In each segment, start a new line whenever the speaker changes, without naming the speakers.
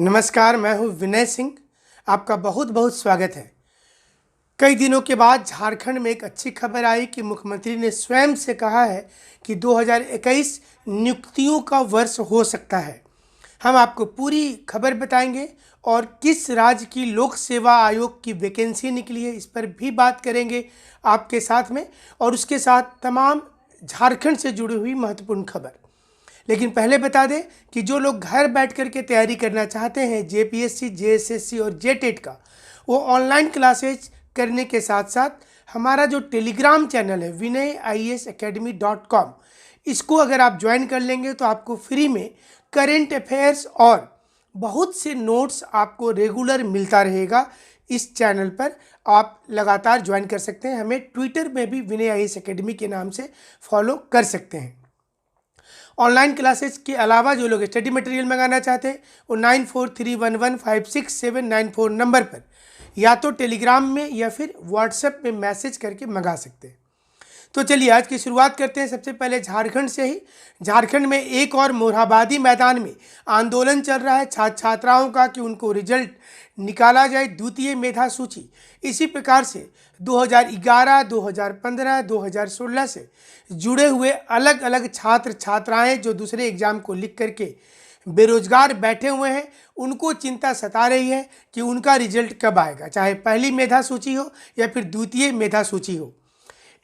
नमस्कार, मैं हूं विनय सिंह। आपका बहुत बहुत स्वागत है। कई दिनों के बाद झारखंड में एक अच्छी खबर आई कि मुख्यमंत्री ने स्वयं से कहा है कि 2021 नियुक्तियों का वर्ष हो सकता है। हम आपको पूरी खबर बताएंगे और किस राज्य की लोक सेवा आयोग की वैकेंसी निकली है इस पर भी बात करेंगे आपके साथ में, और उसके साथ तमाम झारखंड से जुड़ी हुई महत्वपूर्ण खबर। लेकिन पहले बता दें कि जो लोग घर बैठ कर के तैयारी करना चाहते हैं जेपीएससी, जेएसएससी और जेटेट का, वो ऑनलाइन क्लासेज करने के साथ साथ हमारा जो टेलीग्राम चैनल है vinayisacademy.com, इसको अगर आप ज्वाइन कर लेंगे तो आपको फ्री में करेंट अफेयर्स और बहुत से नोट्स आपको रेगुलर मिलता रहेगा। इस चैनल पर आप लगातार ज्वाइन कर सकते हैं। हमें ट्विटर में भी विनय आईएएस एकेडमी के नाम से फॉलो कर सकते हैं। ऑनलाइन क्लासेस के अलावा जो लोग स्टडी मटेरियल मंगाना चाहते हैं वो 9431156794 नंबर पर या तो टेलीग्राम में या फिर व्हाट्सएप में मैसेज करके मंगा सकते हैं। तो चलिए आज की शुरुआत करते हैं। सबसे पहले झारखंड से ही। झारखंड में एक और मोरहाबादी मैदान में आंदोलन चल रहा है छात्र छात्राओं का कि उनको रिजल्ट निकाला जाए, द्वितीय मेधा सूची। इसी प्रकार से 2011, 2015, 2016 से जुड़े हुए अलग अलग छात्र छात्राएं जो दूसरे एग्जाम को लिख करके बेरोजगार बैठे हुए हैं, उनको चिंता सता रही है कि उनका रिजल्ट कब आएगा, चाहे पहली मेधा सूची हो या फिर द्वितीय मेधा सूची हो।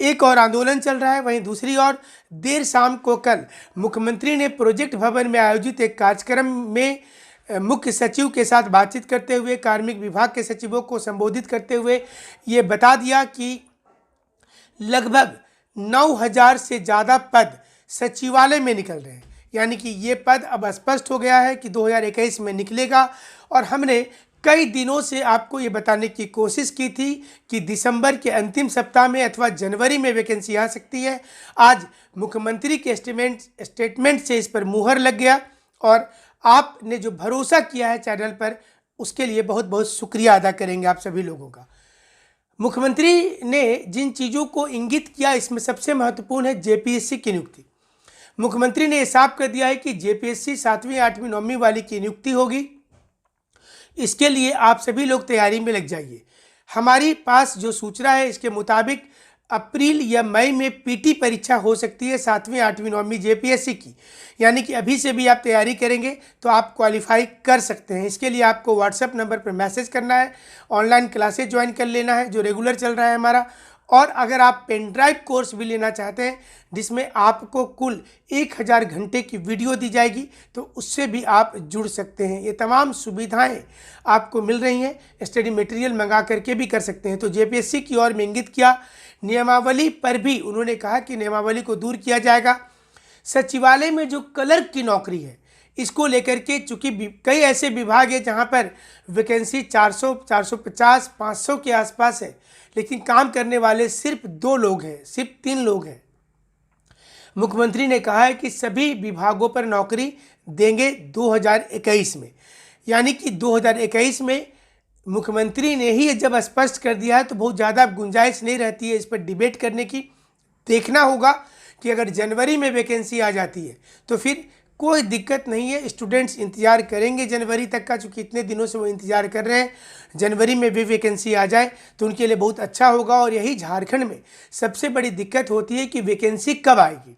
एक और आंदोलन चल रहा है। वहीं दूसरी ओर देर शाम को कल मुख्यमंत्री ने प्रोजेक्ट भवन में आयोजित एक कार्यक्रम में मुख्य सचिव के साथ बातचीत करते हुए, कार्मिक विभाग के सचिवों को संबोधित करते हुए ये बता दिया कि लगभग 9,000 से ज़्यादा पद सचिवालय में निकल रहे हैं। यानी कि ये पद अब स्पष्ट हो गया है कि 2021 में निकलेगा। और हमने कई दिनों से आपको ये बताने की कोशिश की थी कि दिसंबर के अंतिम सप्ताह में अथवा जनवरी में वैकेंसी आ सकती है। आज मुख्यमंत्री के स्टेटमेंट से इस पर मुहर लग गया और आपने जो भरोसा किया है चैनल पर, उसके लिए बहुत बहुत शुक्रिया अदा करेंगे आप सभी लोगों का। मुख्यमंत्री ने जिन चीज़ों को इंगित किया, इसमें सबसे महत्वपूर्ण है जेपीएससी की नियुक्ति। मुख्यमंत्री ने साफ कर दिया है कि जेपीएससी 7वीं, 8वीं, 9वीं वाली की नियुक्ति होगी। इसके लिए आप सभी लोग तैयारी में लग जाइए। हमारी पास जो सूचना है इसके मुताबिक अप्रैल या मई में पीटी परीक्षा हो सकती है 7वीं, 8वीं, 9वीं जेपीएससी की। यानी कि अभी से भी आप तैयारी करेंगे तो आप क्वालिफाई कर सकते हैं। इसके लिए आपको व्हाट्सएप नंबर पर मैसेज करना है, ऑनलाइन क्लासेज ज्वाइन कर लेना है जो रेगुलर चल रहा है हमारा। और अगर आप पेन ड्राइव कोर्स भी लेना चाहते हैं जिसमें आपको कुल 1000 घंटे की वीडियो दी जाएगी तो उससे भी आप जुड़ सकते हैं। ये तमाम सुविधाएं आपको मिल रही हैं। स्टडी मटेरियल मंगा करके भी कर सकते हैं। तो जेपीएससी की ओर में इंगित किया। नियमावली पर भी उन्होंने कहा कि नियमावली को दूर किया जाएगा। सचिवालय में जो क्लर्क की नौकरी है इसको लेकर के, चूँकि कई ऐसे विभाग है जहाँ पर वैकेंसी 400, 450, 500 के आसपास है, लेकिन काम करने वाले सिर्फ 2 लोग हैं, सिर्फ 3 लोग हैं। मुख्यमंत्री ने कहा है कि सभी विभागों पर नौकरी देंगे 2021 में। यानी कि 2021 में मुख्यमंत्री ने ही जब स्पष्ट कर दिया है तो बहुत ज़्यादा गुंजाइश नहीं रहती है इस पर डिबेट करने की। देखना होगा कि अगर जनवरी में वैकेंसी आ जाती है तो फिर कोई दिक्कत नहीं है। स्टूडेंट्स इंतज़ार करेंगे जनवरी तक का, चूँकि इतने दिनों से वो इंतज़ार कर रहे हैं। जनवरी में भी वैकेंसी आ जाए तो उनके लिए बहुत अच्छा होगा। और यही झारखंड में सबसे बड़ी दिक्कत होती है कि वैकेंसी कब आएगी।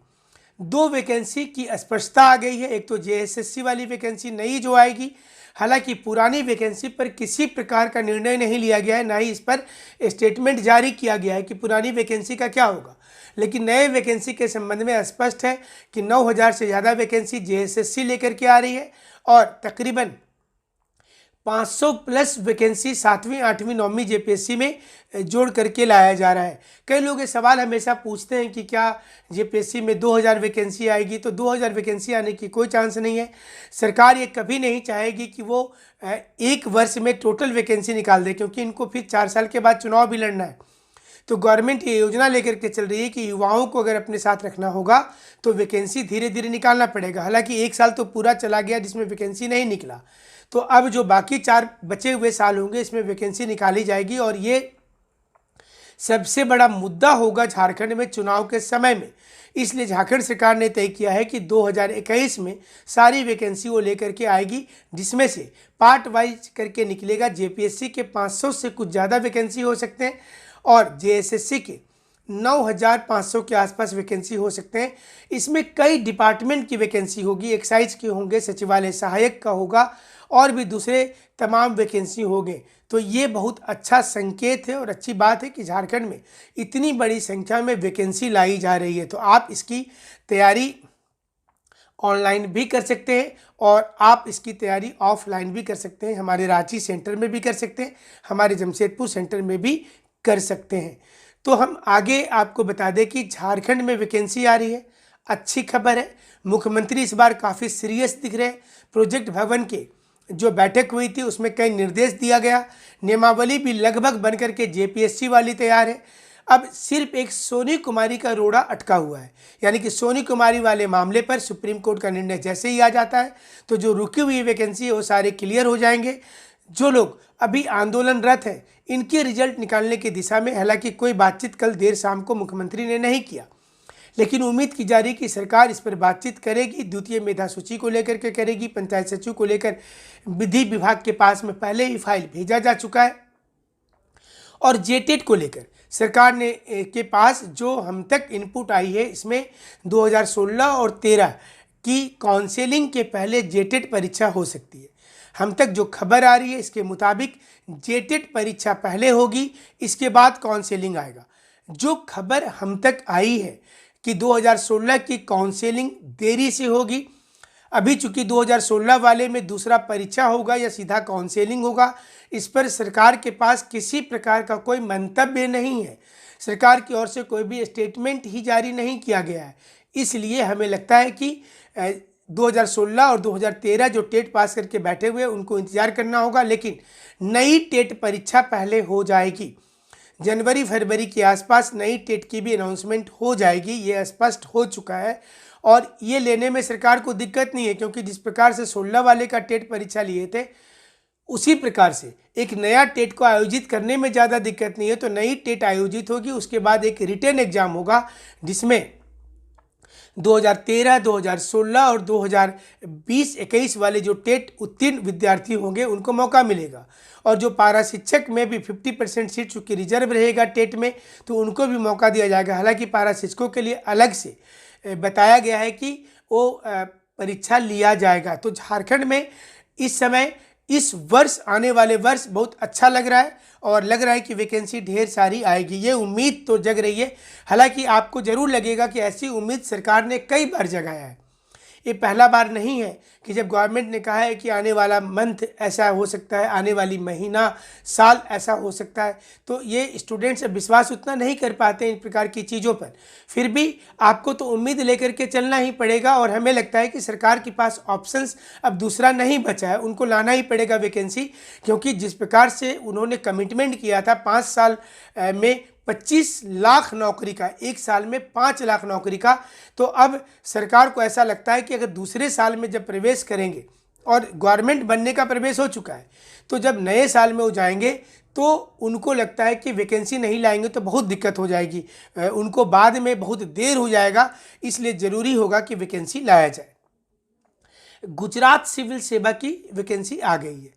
2 वैकेंसी की स्पष्टता आ गई है। एक तो जेएसएससी वाली वैकेंसी नई जो आएगी, हालांकि पुरानी वैकेंसी पर किसी प्रकार का निर्णय नहीं लिया गया है, ना ही इस पर स्टेटमेंट जारी किया गया है कि पुरानी वैकेंसी का क्या होगा। लेकिन नए वैकेंसी के संबंध में स्पष्ट है कि 9,000 से ज़्यादा वैकेंसी जेएसएससी लेकर के आ रही है और तकरीबन 500 प्लस वैकेंसी 7वीं, 8वीं, 9वीं जेपीएससी में जोड़ करके लाया जा रहा है। कई लोग ये सवाल हमेशा पूछते हैं कि क्या जेपीएससी में 2000 वैकेंसी आएगी, तो 2000 वैकेंसी आने की कोई चांस नहीं है। सरकार ये कभी नहीं चाहेगी कि वो एक वर्ष में टोटल वैकेंसी निकाल दे, क्योंकि इनको फिर 4 साल के बाद चुनाव भी लड़ना है। तो गवर्नमेंट ये योजना लेकर के चल रही है कि युवाओं को अगर अपने साथ रखना होगा तो वैकेंसी धीरे धीरे निकालना पड़ेगा। हालांकि 1 साल तो पूरा चला गया जिसमें वैकेंसी नहीं निकला, तो अब जो बाकी 4 बचे हुए साल होंगे इसमें वैकेंसी निकाली जाएगी। और ये सबसे बड़ा मुद्दा होगा झारखंड में चुनाव के समय में। इसलिए झारखंड सरकार ने तय किया है कि 2021 में सारी वैकेंसी वो लेकर के आएगी, जिसमें से पार्ट वाइज करके निकलेगा। जेपीएससी के 500 से कुछ ज़्यादा वैकेंसी हो सकते हैं और जेएसएससी के 9,500 के आसपास वैकेंसी हो सकते हैं। इसमें कई डिपार्टमेंट की वैकेंसी होगी, एक्साइज के होंगे, सचिवालय सहायक का होगा और भी दूसरे तमाम वैकेंसी होंगे। तो ये बहुत अच्छा संकेत है और अच्छी बात है कि झारखंड में इतनी बड़ी संख्या में वैकेंसी लाई जा रही है। तो आप इसकी तैयारी ऑनलाइन भी कर सकते हैं और आप इसकी तैयारी ऑफलाइन भी कर सकते हैं। हमारे रांची सेंटर में भी कर सकते हैं, हमारे जमशेदपुर सेंटर में भी कर सकते हैं। तो हम आगे आपको बता दें कि झारखंड में वैकेंसी आ रही है, अच्छी खबर है। मुख्यमंत्री इस बार काफ़ी सीरियस दिख रहे हैं। प्रोजेक्ट भवन के जो बैठक हुई थी उसमें कई निर्देश दिया गया, नियमावली भी लगभग बनकर के जेपीएससी वाली तैयार है। अब सिर्फ एक सोनी कुमारी का रोड़ा अटका हुआ है, यानी कि सोनी कुमारी वाले मामले पर सुप्रीम कोर्ट का निर्णय जैसे ही आ जाता है तो जो रुकी हुई वैकेंसी है वो सारे क्लियर हो जाएंगे। जो लोग अभी आंदोलनरत हैं इनके रिजल्ट निकालने की दिशा में हालांकि कोई बातचीत कल देर शाम को मुख्यमंत्री ने नहीं किया, लेकिन उम्मीद की जा रही कि सरकार इस पर बातचीत करेगी। द्वितीय मेधा सूची को लेकर के करेगी। पंचायत सचिव को लेकर विधि विभाग के पास में पहले ही फाइल भेजा जा चुका है और जेटेट को लेकर सरकार ने के पास जो हम तक इनपुट आई है, इसमें 2016 और 13 की काउंसलिंग के पहले जेटेट परीक्षा हो सकती है। हम तक जो खबर आ रही है इसके मुताबिक जेटेट परीक्षा पहले होगी, इसके बाद काउंसलिंग आएगा। जो खबर हम तक आई है कि 2016 की काउंसलिंग देरी से होगी। अभी चूंकि 2016 वाले में दूसरा परीक्षा होगा या सीधा काउंसलिंग होगा, इस पर सरकार के पास किसी प्रकार का कोई मंतव्य नहीं है। सरकार की ओर से कोई भी स्टेटमेंट ही जारी नहीं किया गया है। इसलिए हमें लगता है कि 2016 और 2013 जो टेट पास करके बैठे हुए उनको इंतजार करना होगा, लेकिन नई टेट परीक्षा पहले हो जाएगी। जनवरी फरवरी के आसपास नई टेट की भी अनाउंसमेंट हो जाएगी, ये स्पष्ट हो चुका है और ये लेने में सरकार को दिक्कत नहीं है, क्योंकि जिस प्रकार से 16 वाले का टेट परीक्षा लिए थे उसी प्रकार से एक नया टेट को आयोजित करने में ज़्यादा दिक्कत नहीं है। तो नई टेट आयोजित होगी, उसके बाद एक रिटन एग्जाम होगा जिसमें 2013, 2016 और 2020-21 वाले जो टेट उत्तीर्ण विद्यार्थी होंगे उनको मौका मिलेगा। और जो पारा शिक्षक में भी 50% सीट चूँकि रिजर्व रहेगा टेट में, तो उनको भी मौका दिया जाएगा। हालांकि पारा शिक्षकों के लिए अलग से बताया गया है कि वो परीक्षा लिया जाएगा। तो झारखंड में इस समय इस वर्ष आने वाले वर्ष बहुत अच्छा लग रहा है और लग रहा है कि वैकेंसी ढेर सारी आएगी, ये उम्मीद तो जग रही है। हालांकि आपको ज़रूर लगेगा कि ऐसी उम्मीद सरकार ने कई बार जगाया है। ये पहला बार नहीं है कि जब गवर्नमेंट ने कहा है कि आने वाला मंथ ऐसा हो सकता है, आने वाली महीना साल ऐसा हो सकता है, तो ये स्टूडेंट्स अब विश्वास उतना नहीं कर पाते इन प्रकार की चीज़ों पर। फिर भी आपको तो उम्मीद लेकर के चलना ही पड़ेगा और हमें लगता है कि सरकार के पास ऑप्शंस अब दूसरा नहीं बचा है, उनको लाना ही पड़ेगा वैकेंसी। क्योंकि जिस प्रकार से उन्होंने कमिटमेंट किया था 5 साल में 25 लाख नौकरी का, एक साल में 5 लाख नौकरी का, तो अब सरकार को ऐसा लगता है कि अगर दूसरे साल में जब प्रवेश करेंगे और गवर्नमेंट बनने का प्रवेश हो चुका है, तो जब नए साल में वो जाएंगे तो उनको लगता है कि वैकेंसी नहीं लाएंगे तो बहुत दिक्कत हो जाएगी, उनको बाद में बहुत देर हो जाएगा। इसलिए ज़रूरी होगा कि वैकेंसी लाया जाए। गुजरात सिविल सेवा की वैकेंसी आ गई है,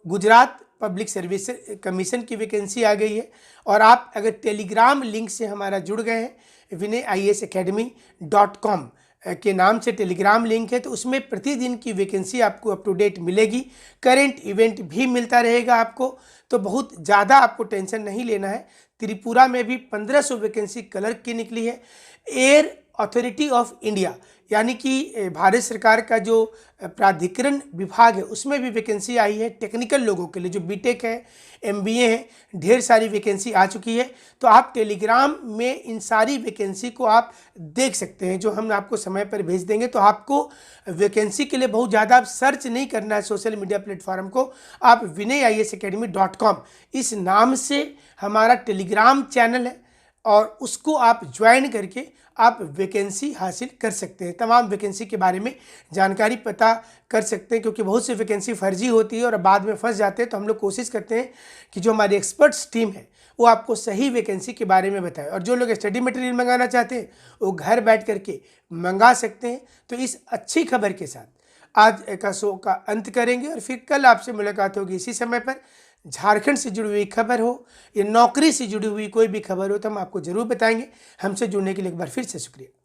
गुजरात पब्लिक सर्विस कमीशन की वैकेंसी आ गई है। और आप अगर टेलीग्राम लिंक से हमारा जुड़ गए हैं, vinayisacademy.com के नाम से टेलीग्राम लिंक है, तो उसमें प्रतिदिन की वैकेंसी आपको अप टू डेट मिलेगी, करंट इवेंट भी मिलता रहेगा आपको। तो बहुत ज़्यादा आपको टेंशन नहीं लेना है। त्रिपुरा में भी 1500 वैकेंसी क्लर्क की निकली है। एयर अथॉरिटी ऑफ इंडिया यानी कि भारत सरकार का जो प्राधिकरण विभाग है उसमें भी वैकेंसी आई है टेक्निकल लोगों के लिए, जो बीटेक है, एमबीए है, ढेर सारी वैकेंसी आ चुकी है। तो आप टेलीग्राम में इन सारी वैकेंसी को आप देख सकते हैं, जो हम आपको समय पर भेज देंगे। तो आपको वैकेंसी के लिए बहुत ज़्यादा आप सर्च नहीं करना है सोशल मीडिया प्लेटफॉर्म को। आप vinayisacademy.com इस नाम से हमारा टेलीग्राम चैनल है और उसको आप ज्वाइन करके आप वैकेंसी हासिल कर सकते हैं, तमाम वैकेंसी के बारे में जानकारी पता कर सकते हैं। क्योंकि बहुत सी वैकेंसी फर्जी होती है और बाद में फंस जाते हैं। तो हम लोग कोशिश करते हैं कि जो हमारी एक्सपर्ट्स टीम है वो आपको सही वैकेंसी के बारे में बताए। और जो लोग स्टडी मटेरियल मंगाना चाहते हैं वो घर बैठ करके मंगा सकते हैं। तो इस अच्छी खबर के साथ आज का शो का अंत करेंगे और फिर कल आपसे मुलाकात होगी इसी समय पर। झारखंड से जुड़ी हुई खबर हो या नौकरी से जुड़ी हुई कोई भी खबर हो तो हम आपको ज़रूर बताएंगे। हमसे जुड़ने के लिए एक बार फिर से शुक्रिया।